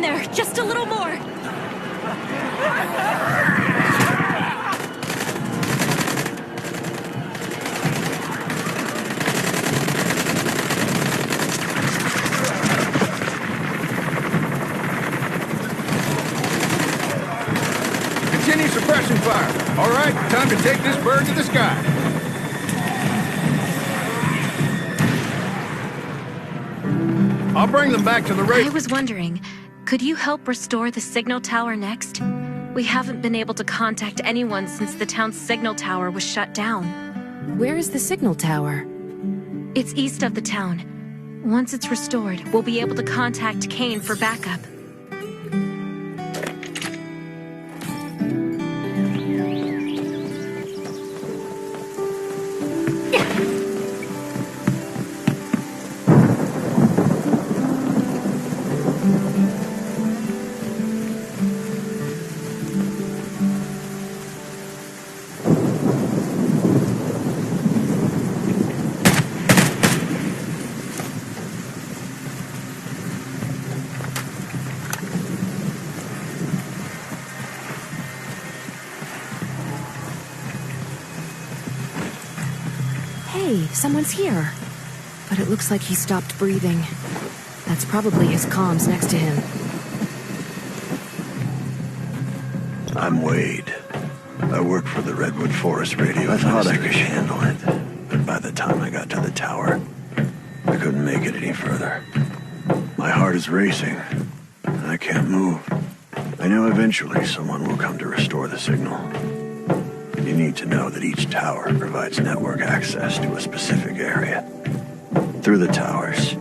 in there, just a little more. Continue suppression fire. All right, time to take this bird to the sky. I'll bring them back to the radio. I was wondering, could you help restore the signal tower next? We haven't been able to contact anyone since the town's signal tower was shut down. Where is the signal tower? It's east of the town. Once it's restored, we'll be able to contact Kane for backup. Hey, someone's here. But it looks like he stopped breathing. That's probably his comms next to him. I'm Wade. I work for the Redwood Forest Radio. I thought I could handle it, but by the time I got to the tower, I couldn't make it any further. My heart is racing, and I can't move. I know eventually someone will come to restore the signal. You need to know that each tower provides network access to a specific area. Through the towers,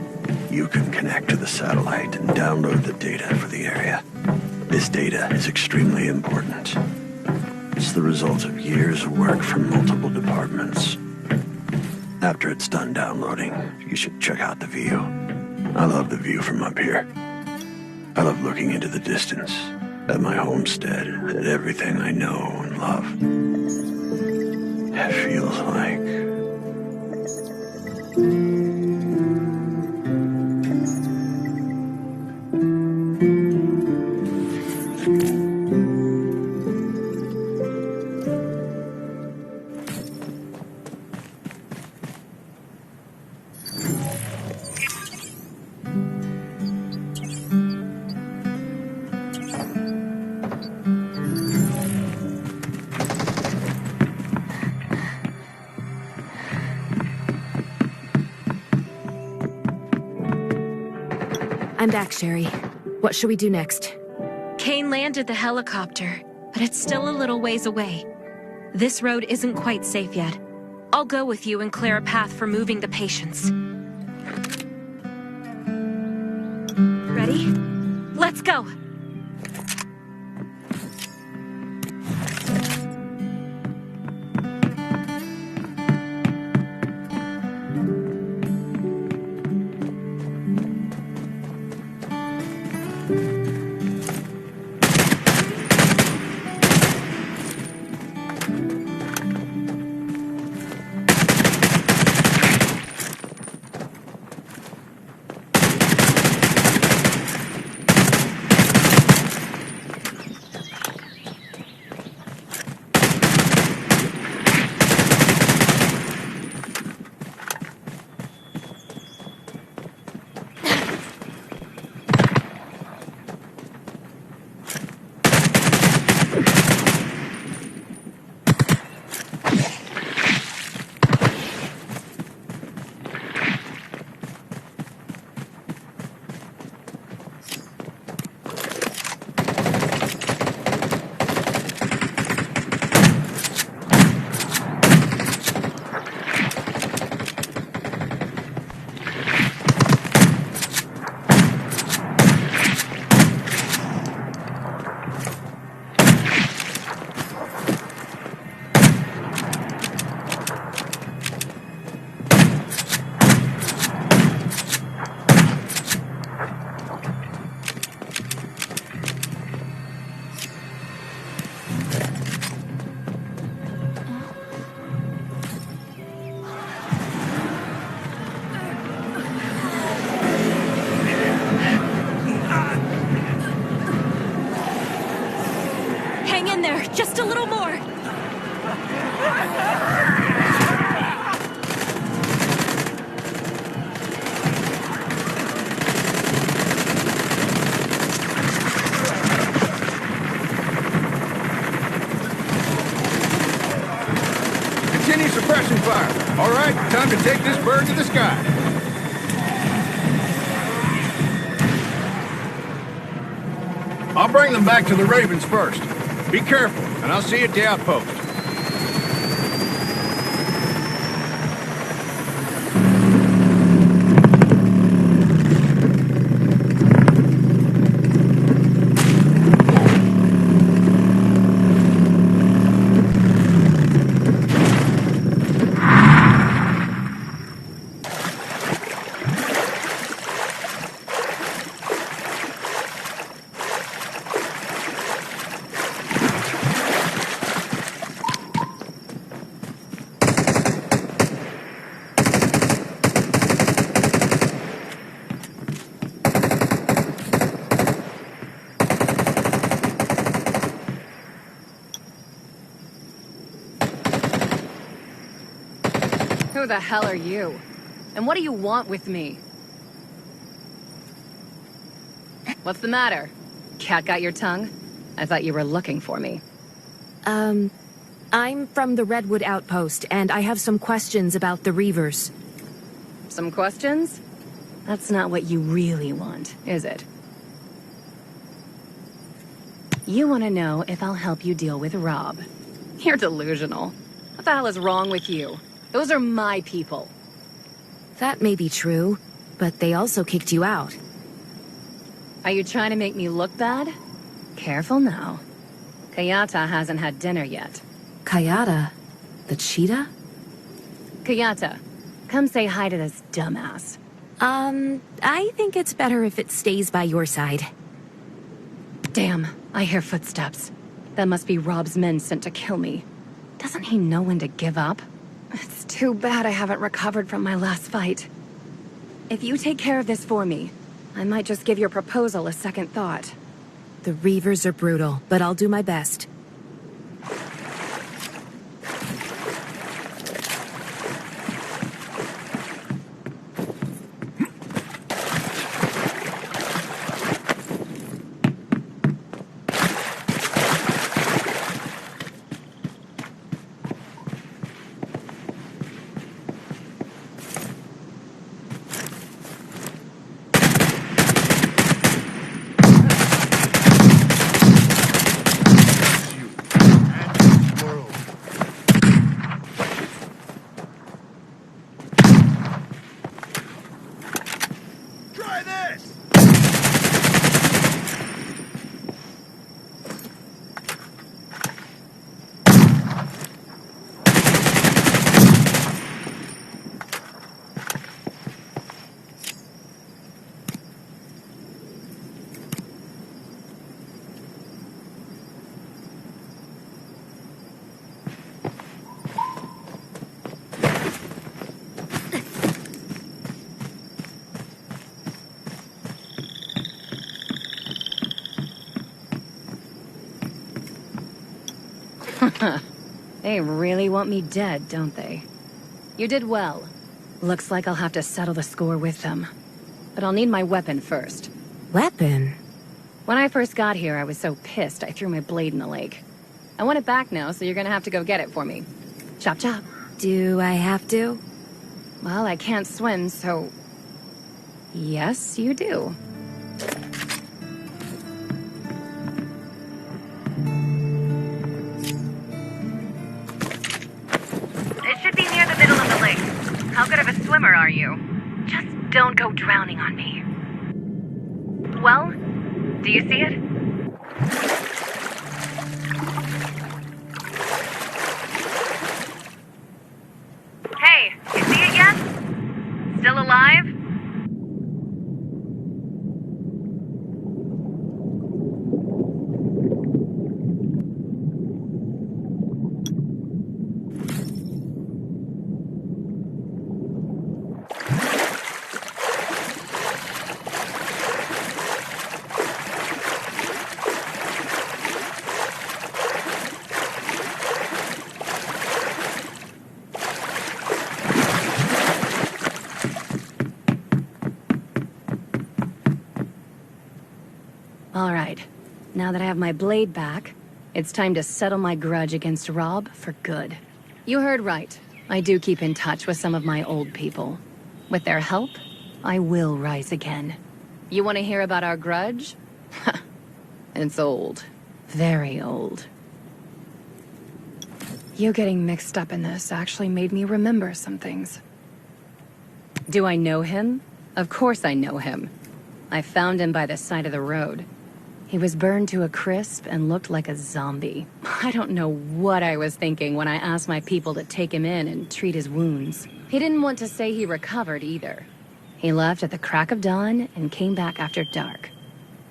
you can connect to the satellite and download the data for the area. This data is extremely important. It's the result of years of work from multiple departments. After it's done downloading, you should check out the view. I love the view from up here. I love looking into the distance, at my homestead, at everything I know and love. It feels like... I'm back, Sherry. What should we do next? Kane landed the helicopter, but it's still a little ways away. This road isn't quite safe yet. I'll go with you and clear a path for moving the patients. Ready? Let's go! All right, time to take this bird to the sky. I'll bring them back to the Ravens first. Be careful, and I'll see you at the outpost. Who the hell are you? And what do you want with me? What's the matter? Cat got your tongue? I thought you were looking for me. I'm from the Redwood Outpost, and I have some questions about the Reavers. Some questions? That's not what you really want, is it? You want to know if I'll help you deal with Rob. You're delusional. What the hell is wrong with you? Those are my people. That may be true, but they also kicked you out. Are you trying to make me look bad? Careful now. Kayata hasn't had dinner yet. Kayata? The cheetah? Kayata, come say hi to this dumbass. I think it's better if it stays by your side. Damn, I hear footsteps. That must be Rob's men sent to kill me. Doesn't he know when to give up? It's too bad I haven't recovered from my last fight. If you take care of this for me, I might just give your proposal a second thought. The Reavers are brutal, but I'll do my best. They really want me dead, don't they? You did well. Looks like I'll have to settle the score with them. But I'll need my weapon first. Weapon? When I first got here, I was so pissed I threw my blade in the lake. I want it back now, so you're gonna have to go get it for me. Chop chop. Do I have to? Well, I can't swim, so... Yes, you do. It should be near the middle of the lake. How good of a swimmer are you? Just don't go drowning on me. Well, do you see it? Hey, you see it yet? Still alive? All right. Now that I have my blade back, it's time to settle my grudge against Rob for good. You heard right. I do keep in touch with some of my old people. With their help, I will rise again. You want to hear about our grudge? It's old. Very old. You getting mixed up in this actually made me remember some things. Do I know him? Of course I know him. I found him by the side of the road. He was burned to a crisp and looked like a zombie. I don't know what I was thinking when I asked my people to take him in and treat his wounds. He didn't want to say he recovered either. He left at the crack of dawn and came back after dark.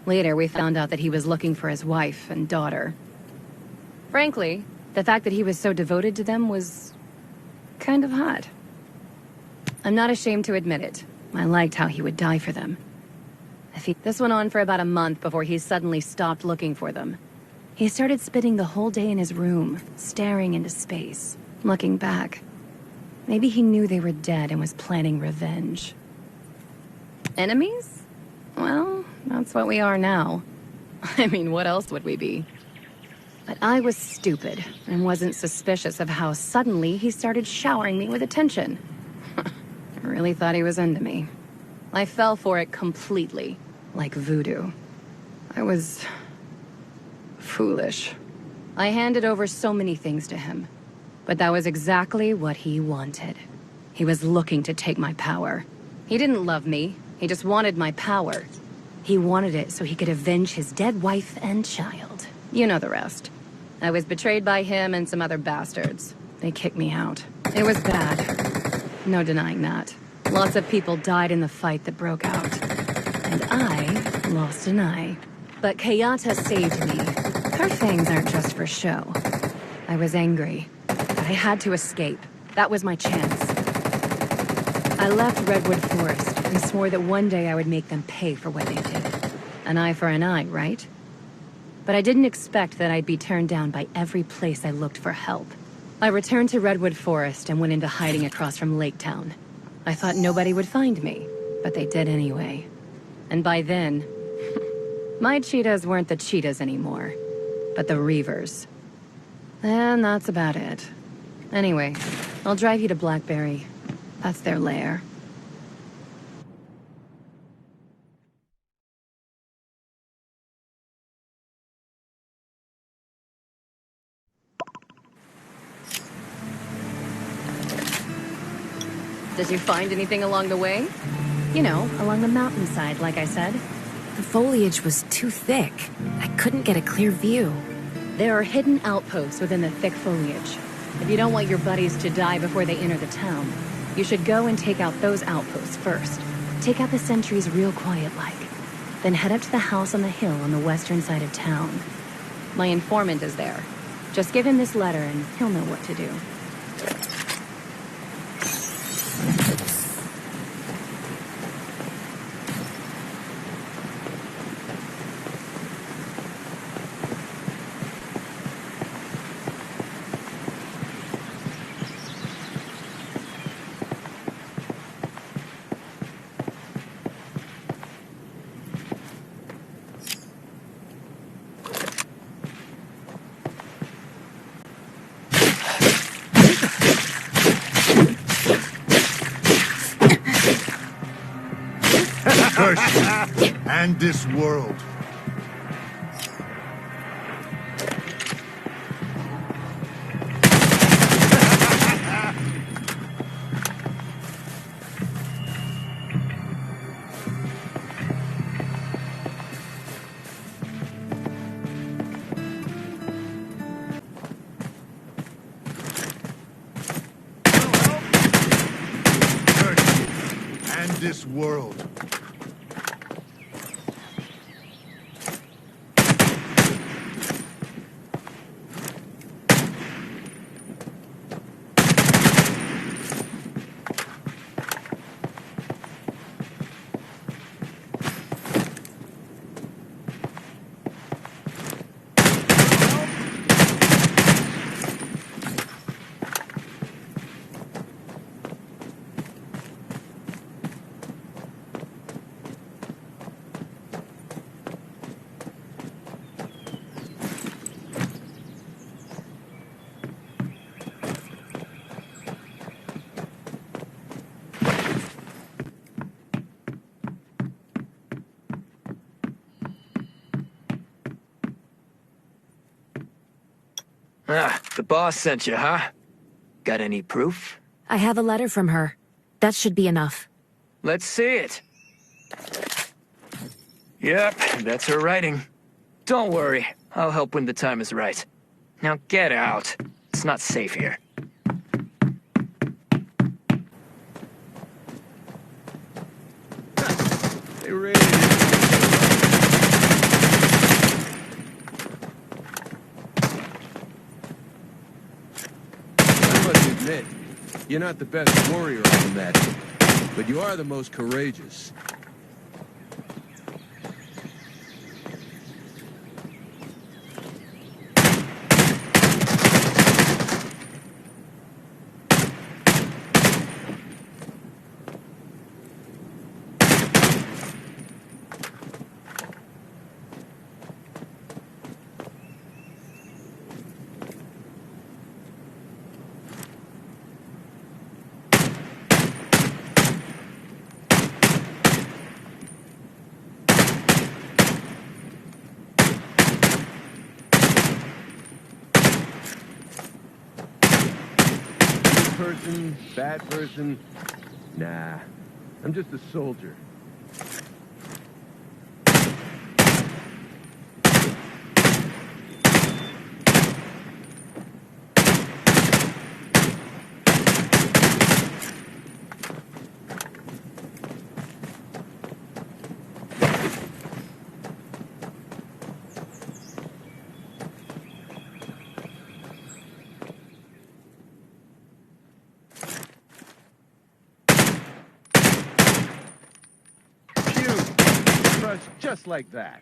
Later, we found out that he was looking for his wife and daughter. Frankly, the fact that he was so devoted to them was kind of hot. I'm not ashamed to admit it. I liked how he would die for them. This went on for about a month before he suddenly stopped looking for them. He started spending the whole day in his room, staring into space, looking back. Maybe he knew they were dead and was planning revenge. Enemies? Well, that's what we are now. I mean, what else would we be? But I was stupid and wasn't suspicious of how suddenly he started showering me with attention. I really thought he was into me. I fell for it completely, like voodoo. I was foolish. I handed over so many things to him, but that was exactly what he wanted. He was looking to take my power. He didn't love me, he just wanted my power. He wanted it so he could avenge his dead wife and child. You know the rest. I was betrayed by him and some other bastards. They kicked me out. It was bad. No denying that. Lots of people died in the fight that broke out. And I lost an eye. But Kayata saved me. Her fangs aren't just for show. I was angry, but I had to escape. That was my chance. I left Redwood Forest and swore that one day I would make them pay for what they did. An eye for an eye, right? But I didn't expect that I'd be turned down by every place I looked for help. I returned to Redwood Forest and went into hiding across from Lake Town. I thought nobody would find me, but they did anyway. And by then, my cheetahs weren't the cheetahs anymore, but the Reavers. And that's about it. Anyway, I'll drive you to Blackberry. That's their lair. Did you find anything along the way? You know, along the mountainside, like I said. The foliage was too thick. I couldn't get a clear view. There are hidden outposts within the thick foliage. If you don't want your buddies to die before they enter the town, you should go and take out those outposts first. Take out the sentries real quiet-like. Then head up to the house on the hill on the western side of town. My informant is there. Just give him this letter and he'll know what to do. Curse you and this world. Curse you and this world. Ah, the boss sent you, huh? Got any proof? I have a letter from her. That should be enough. Let's see it. Yep, that's her writing. Don't worry, I'll help when the time is right. Now get out. It's not safe here. They really I must admit, you're not the best warrior I've met, but you are the most courageous. Person, bad person. Nah, I'm just a soldier. Just like that.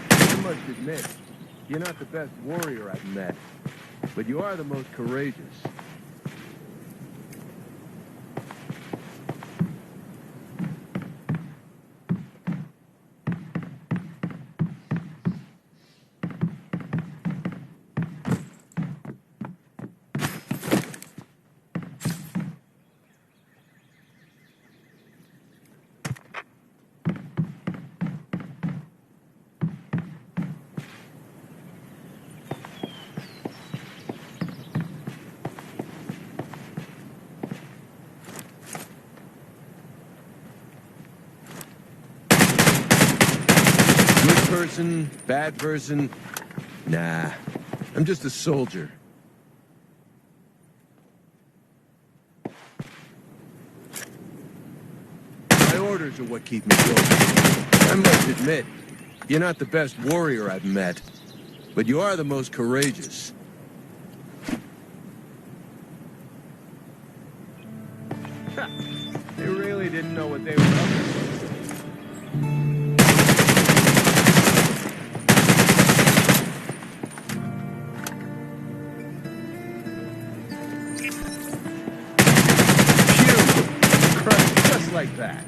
I must admit, you're not the best warrior I've met, but you are the most courageous. Person, bad person. Nah, I'm just a soldier. My orders are what keep me going. I must admit, you're not the best warrior I've met, but you are the most courageous. They really didn't know what they were up to. Like that.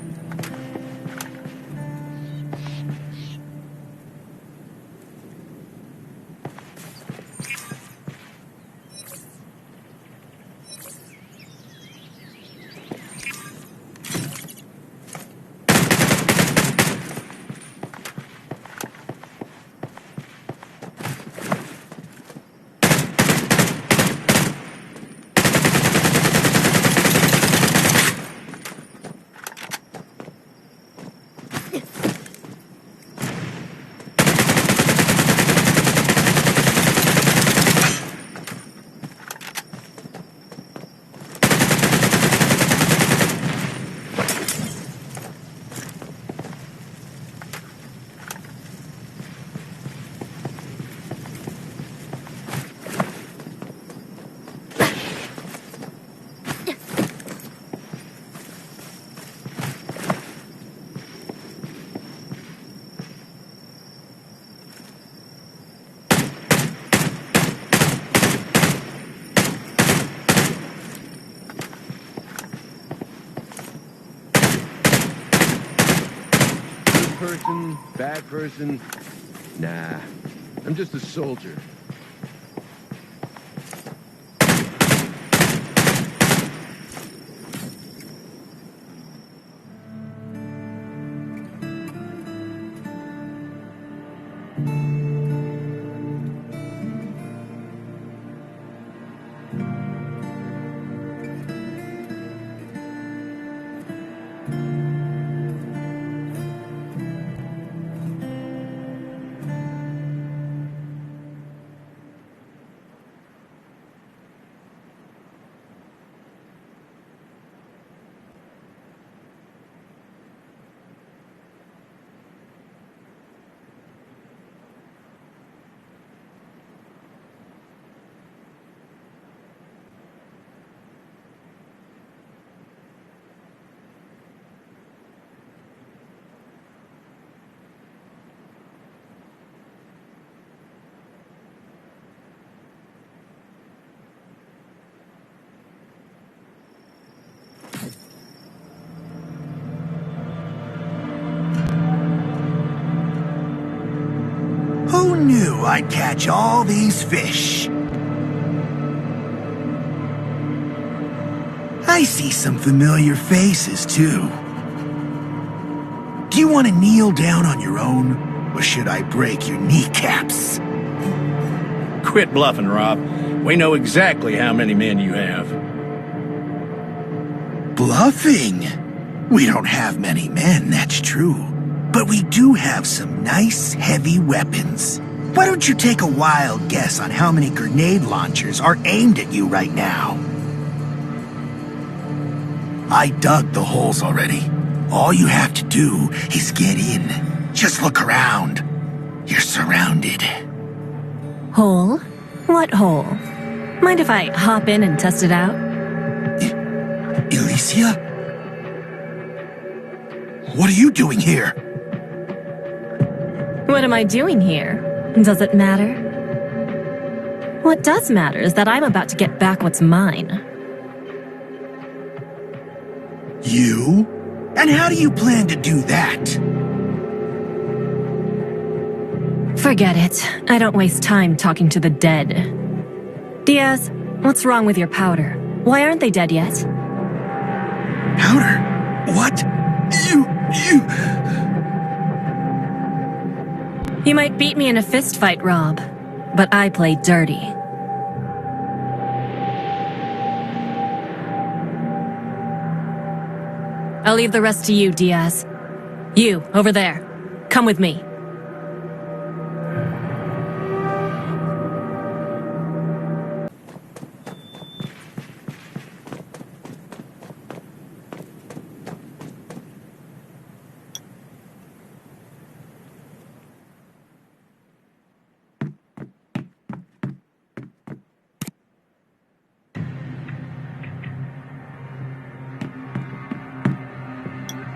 person, bad person? Nah, I'm just a soldier. Who knew I'd catch all these fish? I see some familiar faces, too. Do you want to kneel down on your own, or should I break your kneecaps? Quit bluffing, Rob. We know exactly how many men you have. Bluffing? We don't have many men, that's true. But we do have some nice, heavy weapons. Why don't you take a wild guess on how many grenade launchers are aimed at you right now? I dug the holes already. All you have to do is get in. Just look around. You're surrounded. Hole? What hole? Mind if I hop in and test it out? Alicia? What are you doing here? What am I doing here? Does it matter? What does matter is that I'm about to get back what's mine. You? And how do you plan to do that? Forget it. I don't waste time talking to the dead. Diaz, what's wrong with your powder? Why aren't they dead yet? Powder? What? You might beat me in a fist fight, Rob, but I play dirty. I'll leave the rest to you, Diaz. You, over there. Come with me.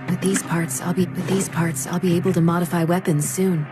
With these parts, I'll be able to modify weapons soon.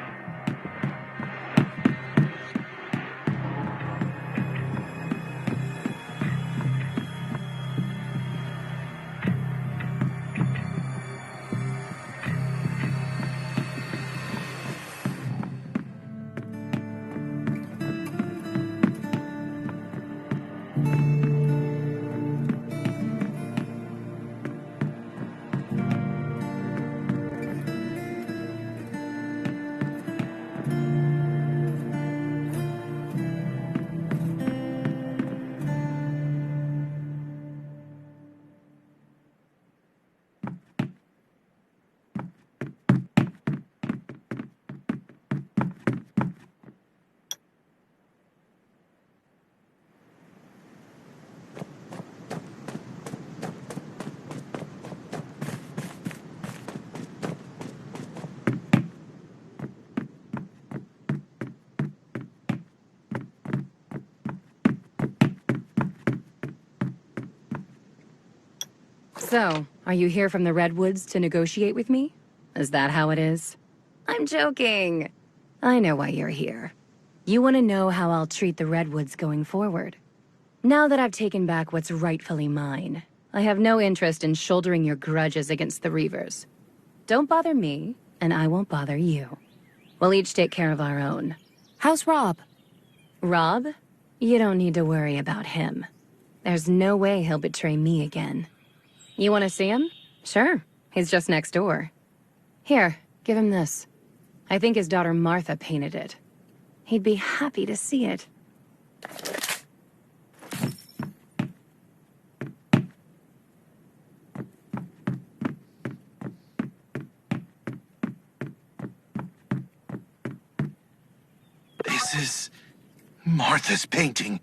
So, are you here from the Redwoods to negotiate with me? Is that how it is? I'm joking. I know why you're here. You want to know how I'll treat the Redwoods going forward. Now that I've taken back what's rightfully mine, I have no interest in shouldering your grudges against the Reavers. Don't bother me. and I won't bother you. We'll each take care of our own. How's Rob? Rob? You don't need to worry about him. There's no way he'll betray me again. You want to see him? Sure. He's just next door. Here, give him this. I think his daughter Martha painted it. He'd be happy to see it. This is Martha's painting.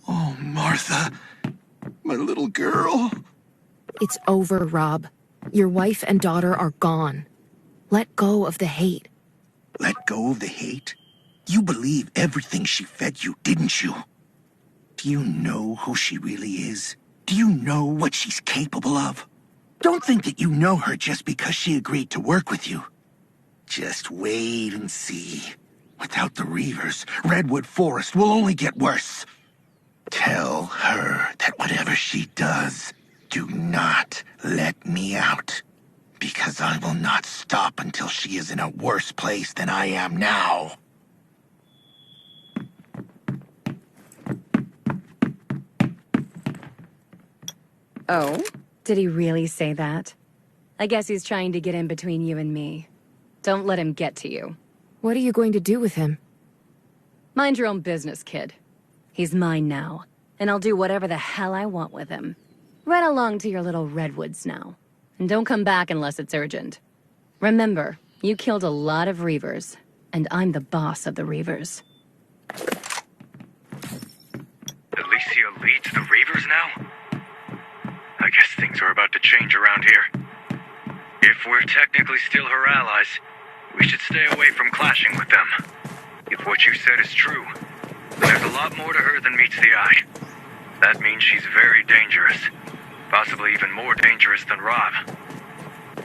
Oh, Martha, my little girl. It's over, Rob. Your wife and daughter are gone. Let go of the hate. Let go of the hate? You believe everything she fed you, didn't you? Do you know who she really is? Do you know what she's capable of? Don't think that you know her just because she agreed to work with you. Just wait and see. Without the Reavers, Redwood Forest will only get worse. Tell her that whatever she does, do not let me out. Because I will not stop until she is in a worse place than I am now. Oh? Did he really say that? I guess he's trying to get in between you and me. Don't let him get to you. What are you going to do with him? Mind your own business, kid. He's mine now, and I'll do whatever the hell I want with him. Run along to your little redwoods now. And don't come back unless it's urgent. Remember, you killed a lot of Reavers, and I'm the boss of the Reavers. Alicia leads the Reavers now? I guess things are about to change around here. If we're technically still her allies, we should stay away from clashing with them. If what you said is true, then there's a lot more to her than meets the eye. That means she's very dangerous. Possibly even more dangerous than Rob.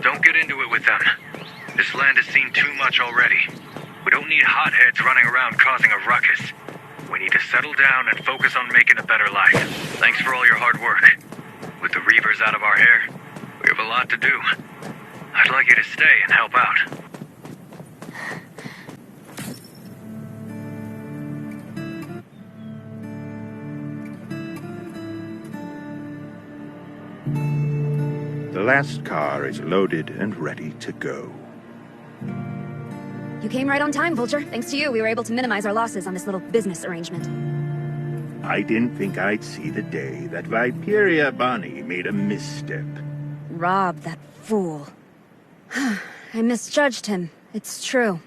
Don't get into it with them. This land has seen too much already. We don't need hotheads running around causing a ruckus. We need to settle down and focus on making a better life. Thanks for all your hard work. With the Reavers out of our hair, we have a lot to do. I'd like you to stay and help out. The last car is loaded and ready to go. You came right on time, Vulture. Thanks to you, we were able to minimize our losses on this little business arrangement. I didn't think I'd see the day that Viperia Bonnie made a misstep. Rob, that fool. I misjudged him. It's true.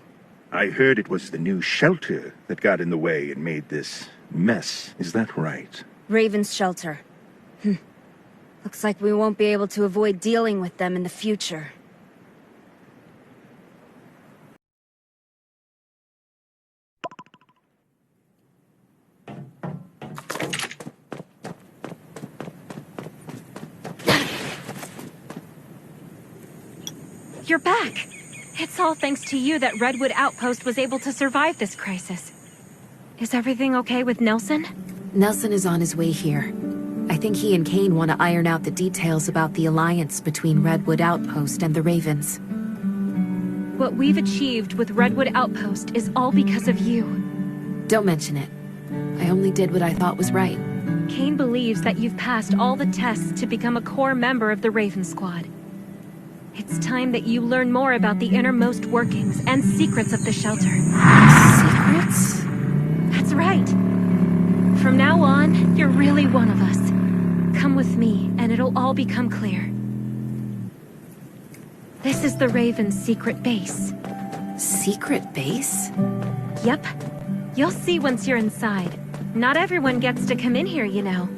I heard it was the new shelter that got in the way and made this mess. Is that right? Raven's shelter. Looks like we won't be able to avoid dealing with them in the future. You're back! It's all thanks to you that Redwood Outpost was able to survive this crisis. Is everything okay with Nelson? Nelson is on his way here. I think he and Kane want to iron out the details about the alliance between Redwood Outpost and the Ravens. What we've achieved with Redwood Outpost is all because of you. Don't mention it. I only did what I thought was right. Kane believes that you've passed all the tests to become a core member of the Raven Squad. It's time that you learn more about the innermost workings and secrets of the shelter. Secrets? That's right. From now on, you're really one of us. Come with me, and it'll all become clear. This is the Raven's secret base. Secret base? Yep. You'll see once you're inside. Not everyone gets to come in here, you know.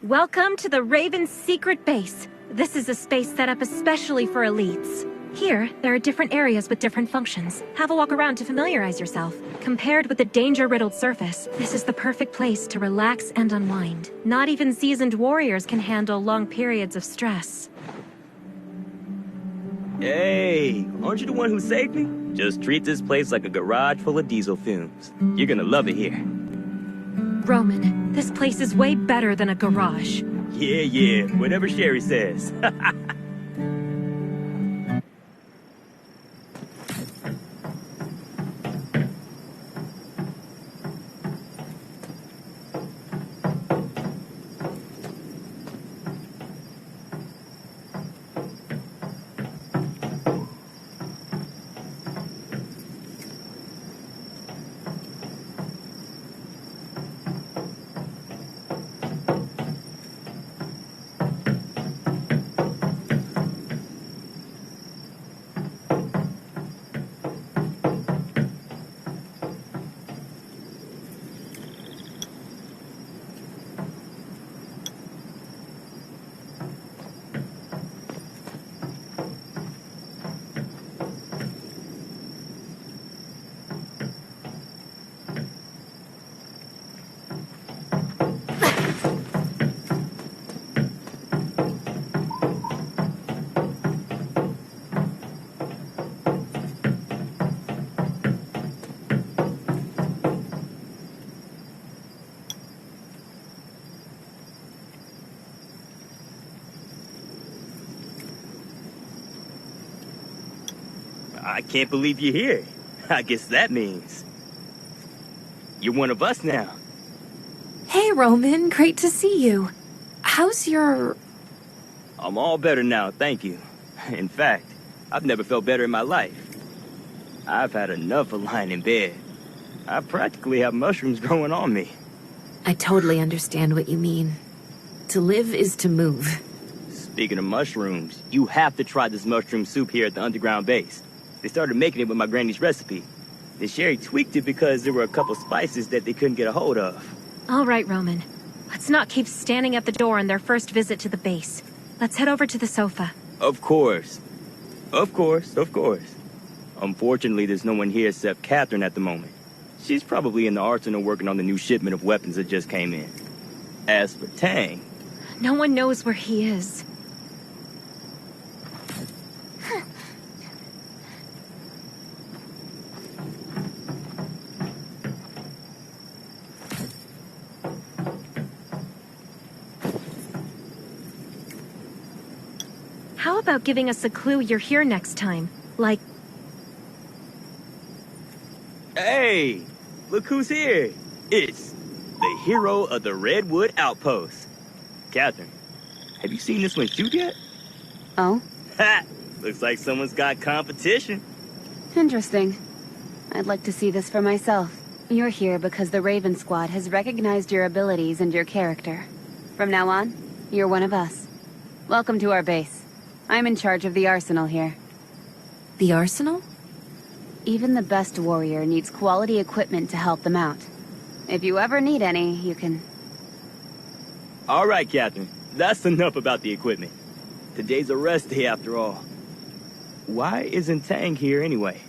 Welcome to the Raven's secret base. This is a space set up especially for elites. Here, there are different areas with different functions. Have a walk around to familiarize yourself. Compared with the danger-riddled surface, this is the perfect place to relax and unwind. Not even seasoned warriors can handle long periods of stress. Hey, aren't you the one who saved me? Just treat this place like a garage full of diesel fumes. You're gonna love it here. Roman, this place is way better than a garage. Yeah, whatever Sherry says. I can't believe you're here. I guess that means you're one of us now. Hey, Roman, great to see you. How's your... I'm all better now, thank you. In fact, I've never felt better in my life. I've had enough of lying in bed. I practically have mushrooms growing on me. I totally understand what you mean. To live is to move. Speaking of mushrooms, you have to try this mushroom soup here at the underground base. They started making it with my granny's recipe. Then Sherry tweaked it because there were a couple spices that they couldn't get a hold of. All right, Roman. Let's not keep standing at the door on their first visit to the base. Let's head over to the sofa. Of course. Of course. Unfortunately, there's no one here except Catherine at the moment. She's probably in the arsenal working on the new shipment of weapons that just came in. As for Tang... No one knows where he is. How about giving us a clue you're here next time? Like... Hey! Look who's here! It's the hero of the Redwood Outpost. Catherine, have you seen this one shoot yet? Oh? Ha! Looks like someone's got competition. Interesting. I'd like to see this for myself. You're here because the Raven Squad has recognized your abilities and your character. From now on, you're one of us. Welcome to our base. I'm in charge of the arsenal here. The arsenal? Even the best warrior needs quality equipment to help them out. If you ever need any, you can... All right, Catherine. That's enough about the equipment. Today's a rest day after all. Why isn't Tang here anyway?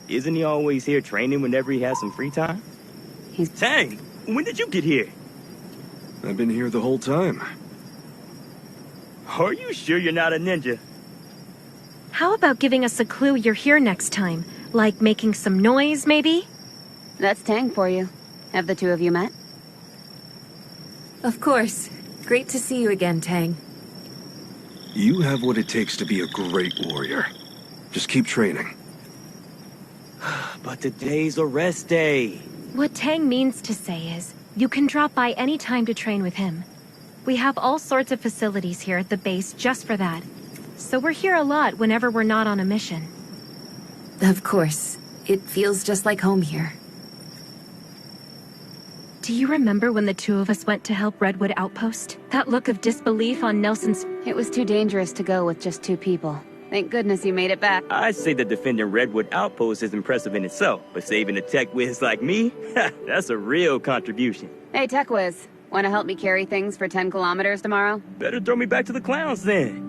Isn't he always here training whenever he has some free time? Tang, when did you get here? I've been here the whole time. Are you sure you're not a ninja? How about giving us a clue you're here next time? Like making some noise, maybe? That's Tang for you. Have the two of you met? Of course. Great to see you again, Tang. You have what it takes to be a great warrior. Just keep training. But today's a rest day. What Tang means to say is, you can drop by any time to train with him. We have all sorts of facilities here at the base just for that. So we're here a lot whenever we're not on a mission. Of course. It feels just like home here. Do you remember when the two of us went to help Redwood Outpost? That look of disbelief on Nelson's... It was too dangerous to go with just two people. Thank goodness you made it back. I'd say that defending Redwood Outpost is impressive in itself, but saving a tech whiz like me? That's a real contribution. Hey, tech whiz. Want to help me carry things for 10 kilometers tomorrow? Better throw me back to the clowns then.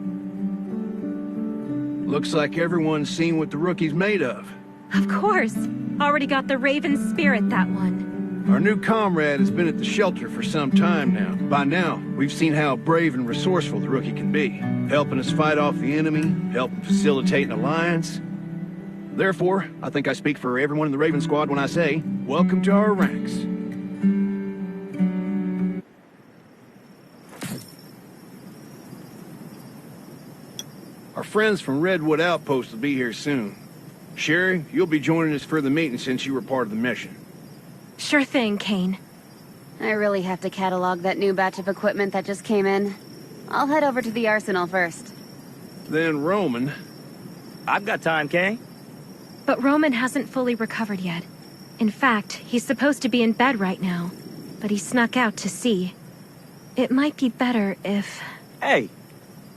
Looks like everyone's seen what the rookie's made of. Of course. Already got the Raven spirit, that one. Our new comrade has been at the shelter for some time now. By now, we've seen how brave and resourceful the rookie can be, helping us fight off the enemy, helping facilitate an alliance. Therefore, I think I speak for everyone in the Raven Squad when I say, welcome to our ranks. Our friends from Redwood Outpost will be here soon. Sherry, you'll be joining us for the meeting since you were part of the mission. Sure thing, Kane. I really have to catalog that new batch of equipment that just came in. I'll head over to the arsenal first. Then Roman. I've got time, Kane. But Roman hasn't fully recovered yet. In fact, he's supposed to be in bed right now, but he snuck out to see. It might be better if... Hey,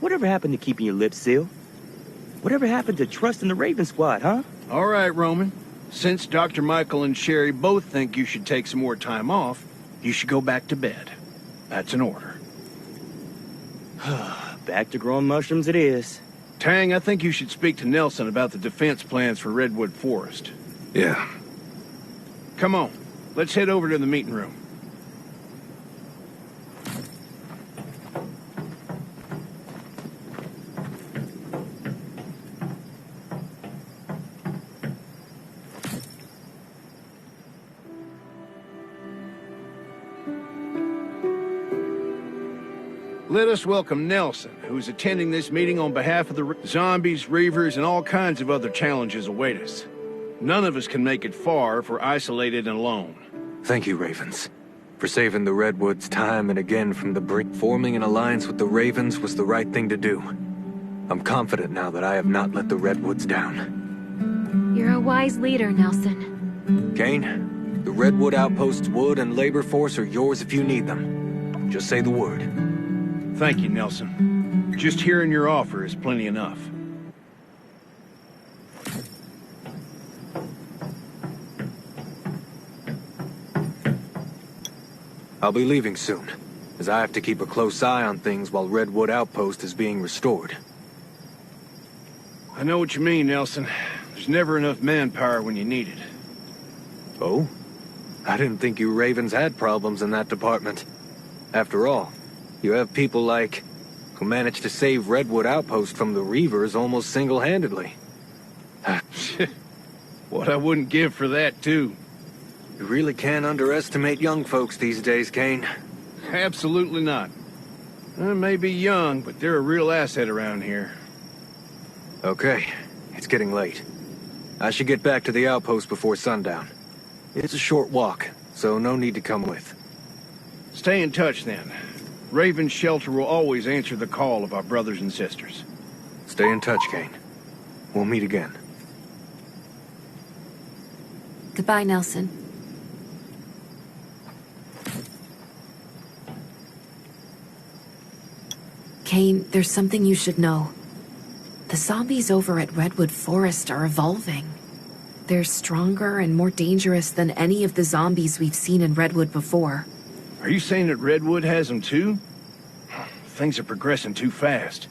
whatever happened to keeping your lips sealed? Whatever happened to trusting the Raven Squad, huh? All right, Roman. Since Dr. Michael and Sherry both think you should take some more time off, you should go back to bed. That's an order. Back to growing mushrooms it is. Tang, I think you should speak to Nelson about the defense plans for Redwood Forest. Yeah. Come on, let's head over to the meeting room. Let us welcome Nelson, who's attending this meeting on behalf of the zombies, reavers, and all kinds of other challenges await us. None of us can make it far if we're isolated and alone. Thank you, Ravens, for saving the Redwoods time and again from the brink. Forming an alliance with the Ravens was the right thing to do. I'm confident now that I have not let the Redwoods down. You're a wise leader, Nelson. Kane, the Redwood Outpost's wood and labor force are yours if you need them. Just say the word. Thank you, Nelson. Just hearing your offer is plenty enough. I'll be leaving soon, as I have to keep a close eye on things while Redwood Outpost is being restored. I know what you mean, Nelson. There's never enough manpower when you need it. Oh? I didn't think you Ravens had problems in that department. After all, you have people like who managed to save Redwood Outpost from the Reavers almost single-handedly. What I wouldn't give for that, too. You really can't underestimate young folks these days, Kane. Absolutely not. They may be young, but they're a real asset around here. Okay, it's getting late. I should get back to the outpost before sundown. It's a short walk, so no need to come with. Stay in touch, then. Raven's shelter will always answer the call of our brothers and sisters. Stay in touch, Kane. We'll meet again. Goodbye, Nelson. Kane, there's something you should know. The zombies over at Redwood Forest are evolving. They're stronger and more dangerous than any of the zombies we've seen in Redwood before. Are you saying that Redwood has them too? Things are progressing too fast.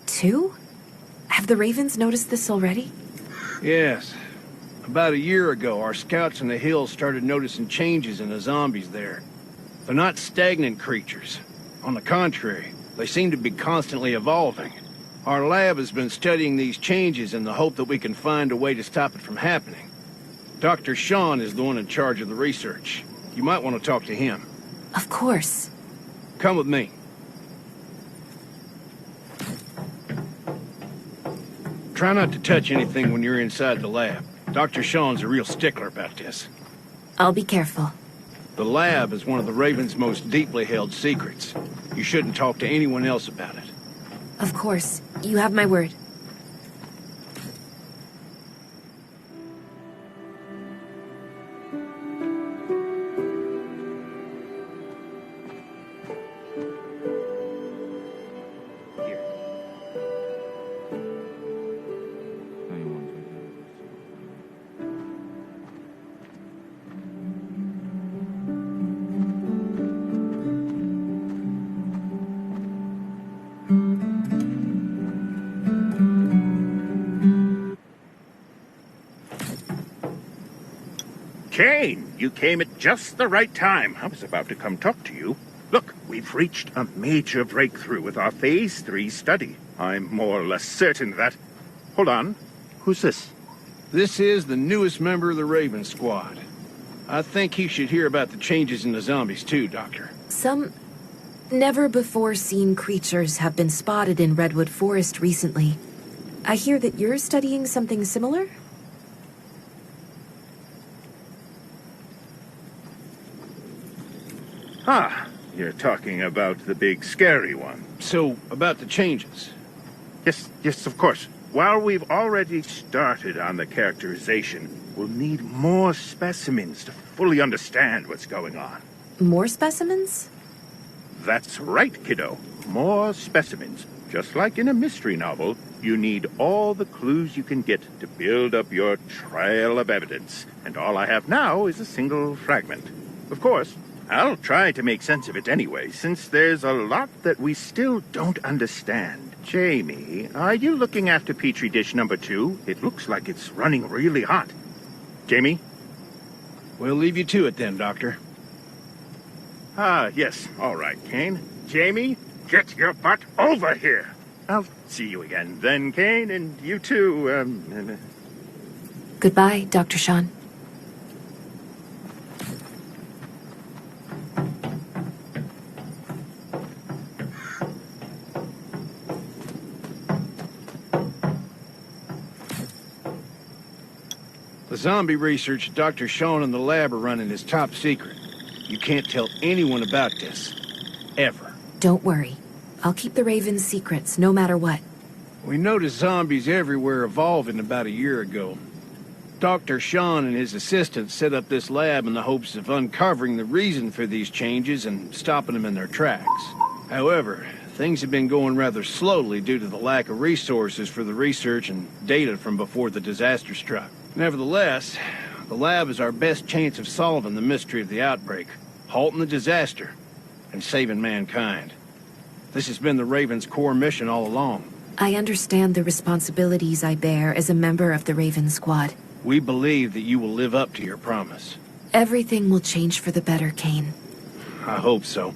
Two? Have the Ravens noticed this already? Yes. About a year ago, our scouts in the hills started noticing changes in the zombies there. They're not stagnant creatures. On the contrary, they seem to be constantly evolving. Our lab has been studying these changes in the hope that we can find a way to stop it from happening. Dr. Sean is the one in charge of the research. You might want to talk to him. Of course. Come with me. Try not to touch anything when you're inside the lab. Dr. Sean's a real stickler about this. I'll be careful. The lab is one of the Raven's most deeply held secrets. You shouldn't talk to anyone else about it. Of course. You have my word. Kane, you came at just the right time. I was about to come talk to you. Look, we've reached a major breakthrough with our Phase 3 study. I'm more or less certain that... Hold on. Who's this? This is the newest member of the Raven Squad. I think he should hear about the changes in the zombies too, Doctor. Some never-before-seen creatures have been spotted in Redwood Forest recently. I hear that you're studying something similar? Ah, you're talking about the big scary one. So, about the changes? Yes, of course. While we've already started on the characterization, we'll need more specimens to fully understand what's going on. More specimens? That's right, kiddo. More specimens. Just like in a mystery novel, you need all the clues you can get to build up your trail of evidence. And all I have now is a single fragment. Of course, I'll try to make sense of it anyway, since there's a lot that we still don't understand. Jamie, are you looking after Petri dish number 2? It looks like it's running really hot. Jamie? We'll leave you to it then, Doctor. Ah, yes. All right, Kane. Jamie, get your butt over here. I'll see you again then, Kane, and you too, Goodbye, Dr. Sean. The zombie research Dr. Sean and the lab are running is top secret. You can't tell anyone about this. Ever. Don't worry. I'll keep the Raven's secrets, no matter what. We noticed zombies everywhere evolving about a year ago. Dr. Sean and his assistants set up this lab in the hopes of uncovering the reason for these changes and stopping them in their tracks. However, things have been going rather slowly due to the lack of resources for the research and data from before the disaster struck. Nevertheless, the lab is our best chance of solving the mystery of the outbreak, halting the disaster, and saving mankind. This has been the Raven's core mission all along. I understand the responsibilities I bear as a member of the Raven Squad. We believe that you will live up to your promise. Everything will change for the better, Kane. I hope so.